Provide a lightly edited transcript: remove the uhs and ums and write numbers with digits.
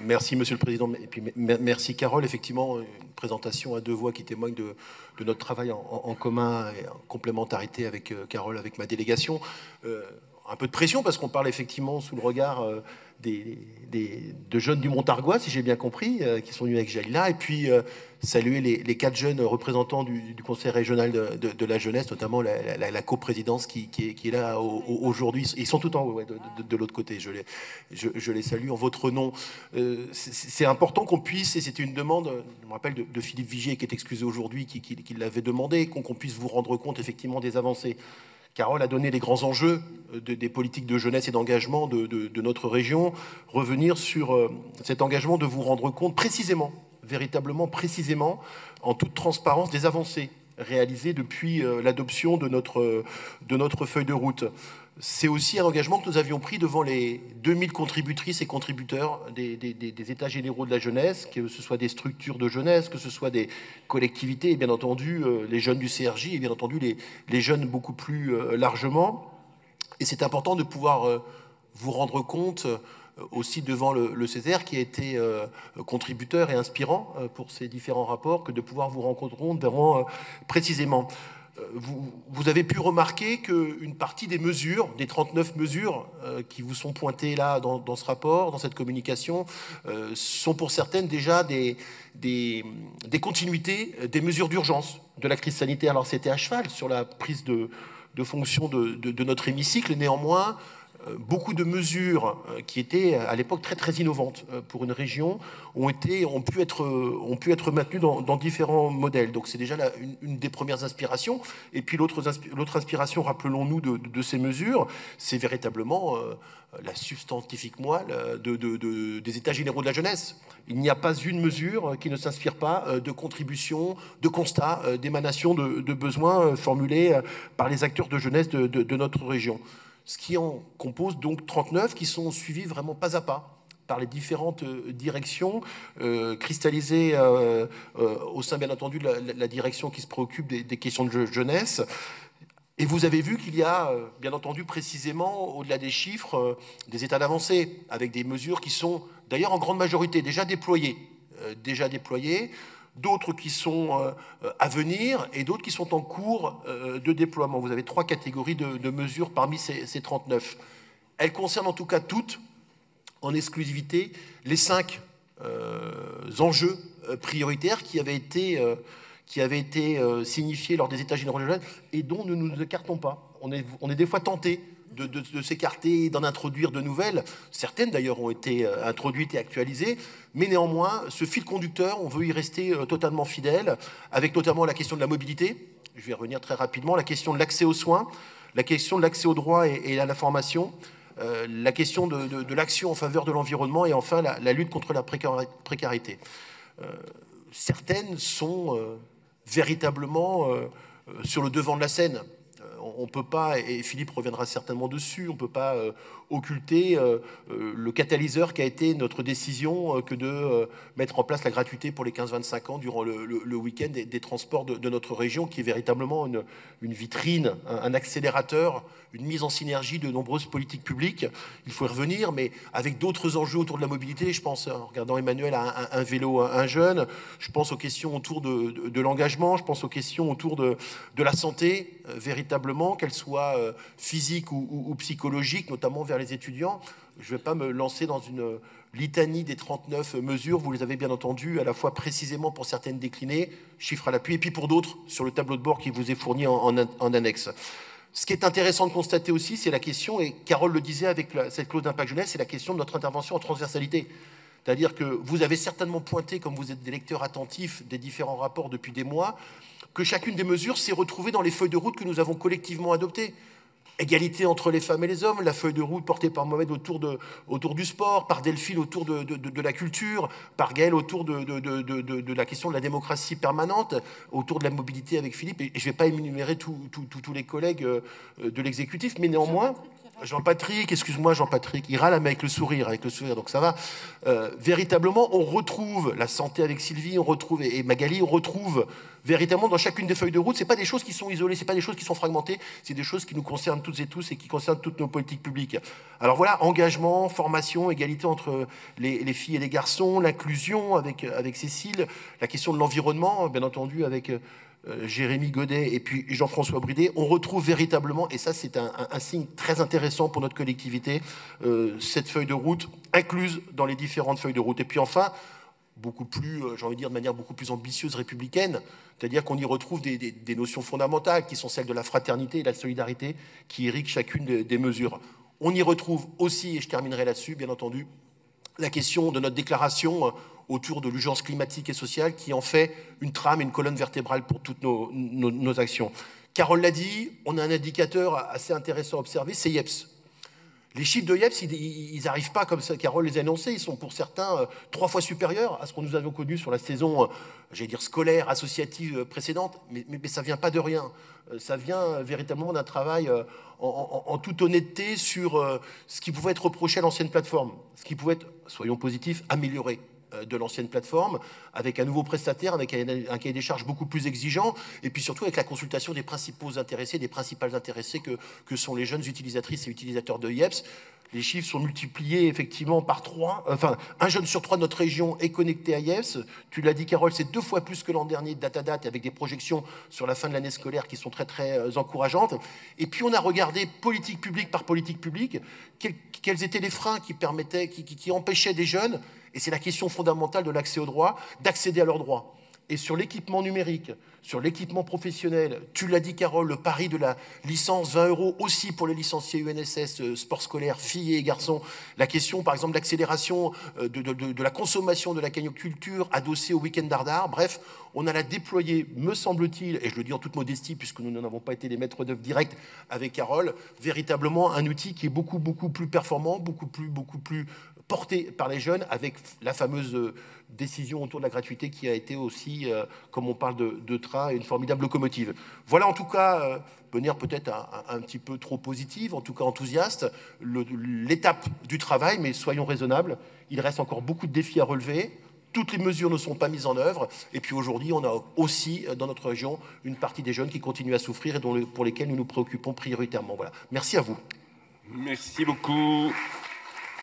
Merci Monsieur le Président, et puis merci Carole. Effectivement, une présentation à deux voix qui témoigne de notre travail en commun et en complémentarité avec Carole, avec ma délégation. Un peu de pression parce qu'on parle effectivement sous le regard de jeunes du Montargois, si j'ai bien compris, qui sont venus avec Jalila, et puis saluer les 4 jeunes représentants du Conseil régional de la jeunesse, notamment la coprésidence qui est là aujourd'hui. Ils sont tout en haut, ouais, de l'autre côté. Je les salue en votre nom. C'est important qu'on puisse, et c'était une demande, je me rappelle de Philippe Vigier qui est excusé aujourd'hui, qui l'avait demandé, qu'on puisse vous rendre compte effectivement des avancées. Carole a donné les grands enjeux des politiques de jeunesse et d'engagement de notre région. Revenir sur cet engagement de vous rendre compte précisément, véritablement précisément, en toute transparence, des avancées réalisées depuis l'adoption de notre feuille de route. C'est aussi un engagement que nous avions pris devant les 2000 contributrices et contributeurs des États généraux de la jeunesse, que ce soit des structures de jeunesse, que ce soit des collectivités, et bien entendu les jeunes du CRJ, et bien entendu les jeunes beaucoup plus largement. Et c'est important de pouvoir vous rendre compte aussi devant le Césaire, qui a été contributeur et inspirant pour ces différents rapports, que de pouvoir vous rendre compte vraiment précisément. Vous avez pu remarquer qu'une partie des mesures, des 39 mesures qui vous sont pointées là dans ce rapport, dans cette communication, sont pour certaines déjà des continuités des mesures d'urgence de la crise sanitaire. Alors c'était à cheval sur la prise de fonction de notre hémicycle, néanmoins, beaucoup de mesures qui étaient à l'époque très innovantes pour une région ont pu être maintenues dans différents modèles. Donc c'est déjà une des premières inspirations. Et puis l'autre inspiration, rappelons-nous, de ces mesures, c'est véritablement la substantifique moelle des États généraux de la jeunesse. Il n'y a pas une mesure qui ne s'inspire pas de contributions, de constats, d'émanations de besoins formulés par les acteurs de jeunesse de notre région. Ce qui en compose donc 39 qui sont suivis vraiment pas à pas par les différentes directions cristallisées au sein, bien entendu, de la direction qui se préoccupe des questions de jeunesse. Et vous avez vu qu'il y a, bien entendu, précisément, au-delà des chiffres, des états d'avancée, avec des mesures qui sont, d'ailleurs, en grande majorité déjà déployées. D'autres qui sont à venir et d'autres qui sont en cours de déploiement. Vous avez 3 catégories de mesures parmi ces 39. Elles concernent en tout cas toutes, en exclusivité, les 5 enjeux prioritaires qui avaient été signifiés lors des États généraux de la jeunesse et dont nous ne nous écartons pas. On est des fois tentés de s'écarter, d'en introduire de nouvelles. Certaines d'ailleurs ont été introduites et actualisées, mais néanmoins, ce fil conducteur, on veut y rester totalement fidèle, avec notamment la question de la mobilité, je vais revenir très rapidement, la question de l'accès aux soins, la question de l'accès aux droits et à la formation, la question de l'action en faveur de l'environnement et enfin la lutte contre la précarité. Certaines sont véritablement sur le devant de la scène. On ne peut pas, et Philippe reviendra certainement dessus, on ne peut pas occulter le catalyseur qui a été notre décision que de mettre en place la gratuité pour les 15-25 ans durant le week-end des transports de notre région, qui est véritablement une vitrine, un accélérateur, une mise en synergie de nombreuses politiques publiques. Il faut y revenir, mais avec d'autres enjeux autour de la mobilité. Je pense, en regardant Emmanuel, à un vélo, un jeune. Je pense aux questions autour de l'engagement. Je pense aux questions autour de la santé, véritablement, qu'elle soit physique ou psychologique, notamment vers les étudiants. Je ne vais pas me lancer dans une litanie des 39 mesures. Vous les avez bien entendu, à la fois précisément pour certaines déclinées, chiffres à l'appui, et puis pour d'autres, sur le tableau de bord qui vous est fourni en annexe. Ce qui est intéressant de constater aussi, c'est la question, et Carole le disait avec cette clause d'impact jeunesse, c'est la question de notre intervention en transversalité. C'est-à-dire que vous avez certainement pointé, comme vous êtes des lecteurs attentifs des différents rapports depuis des mois, que chacune des mesures s'est retrouvée dans les feuilles de route que nous avons collectivement adoptées. Égalité entre les femmes et les hommes, la feuille de route portée par Mohamed autour du sport, par Delphine autour de la culture, par Gaël autour de la question de la démocratie permanente, autour de la mobilité avec Philippe. Et je ne vais pas énumérer tous les collègues de l'exécutif, mais néanmoins, Jean-Patrick, excuse-moi Jean-Patrick, il râle avec le sourire, donc ça va. Véritablement, on retrouve la santé avec Sylvie, on retrouve, et Magali, on retrouve véritablement dans chacune des feuilles de route, c'est pas des choses qui sont isolées, c'est pas des choses qui sont fragmentées, c'est des choses qui nous concernent toutes et tous et qui concernent toutes nos politiques publiques. Alors voilà, engagement, formation, égalité entre les filles et les garçons, l'inclusion avec Cécile, la question de l'environnement, bien entendu, avec Jérémy Godet et puis Jean-François Bridet, on retrouve véritablement, et ça c'est un signe très intéressant pour notre collectivité, cette feuille de route incluse dans les différentes feuilles de route. Et puis enfin, beaucoup plus, j'ai envie de dire de manière beaucoup plus ambitieuse, républicaine, c'est-à-dire qu'on y retrouve des notions fondamentales qui sont celles de la fraternité et de la solidarité qui irriguent chacune des mesures. On y retrouve aussi, et je terminerai là-dessus, bien entendu, la question de notre déclaration autour de l'urgence climatique et sociale qui en fait une trame et une colonne vertébrale pour toutes nos actions. Carole l'a dit, on a un indicateur assez intéressant à observer, c'est IEPS. Les chiffres de IEPS, ils n'arrivent pas comme ça, Carole les a annoncés, ils sont pour certains 3 fois supérieurs à ce que nous avions connu sur la saison, j'allais dire scolaire, associative précédente, mais ça ne vient pas de rien. Ça vient véritablement d'un travail en toute honnêteté sur ce qui pouvait être reproché à l'ancienne plateforme, ce qui pouvait être, soyons positifs, amélioré de l'ancienne plateforme, avec un nouveau prestataire, avec un cahier des charges beaucoup plus exigeant, et puis surtout avec la consultation des principaux intéressés, des principales intéressés que sont les jeunes utilisatrices et utilisateurs de IEPS. Les chiffres sont multipliés effectivement par 3. Enfin, un jeune sur 3 de notre région est connecté à IEPS. Tu l'as dit, Carole, c'est 2 fois plus que l'an dernier de date à date, avec des projections sur la fin de l'année scolaire qui sont très, très encourageantes. Et puis, on a regardé politique publique par politique publique, quels étaient les freins qui permettaient, qui empêchaient des jeunes, et c'est la question fondamentale de l'accès aux droits, d'accéder à leurs droits. Et sur l'équipement numérique, sur l'équipement professionnel, tu l'as dit Carole, le pari de la licence 20 € aussi pour les licenciés UNSS, sport scolaire, filles et garçons. La question par exemple d'accélération de la consommation de la cagnoculture adossée au week-end d'Ardard. Bref, on a la déployé, me semble-t-il, et je le dis en toute modestie puisque nous n'en avons pas été les maîtres d'œuvre directs avec Carole, véritablement un outil qui est beaucoup plus performant, beaucoup plus porté par les jeunes, avec la fameuse décision autour de la gratuité qui a été aussi, comme on parle de train, une formidable locomotive. Voilà en tout cas, manière peut-être un petit peu trop positive, en tout cas enthousiaste, l'étape du travail, mais soyons raisonnables, il reste encore beaucoup de défis à relever. Toutes les mesures ne sont pas mises en œuvre. Et puis aujourd'hui, on a aussi dans notre région une partie des jeunes qui continuent à souffrir et pour lesquels nous nous préoccupons prioritairement. Voilà. Merci à vous. Merci beaucoup.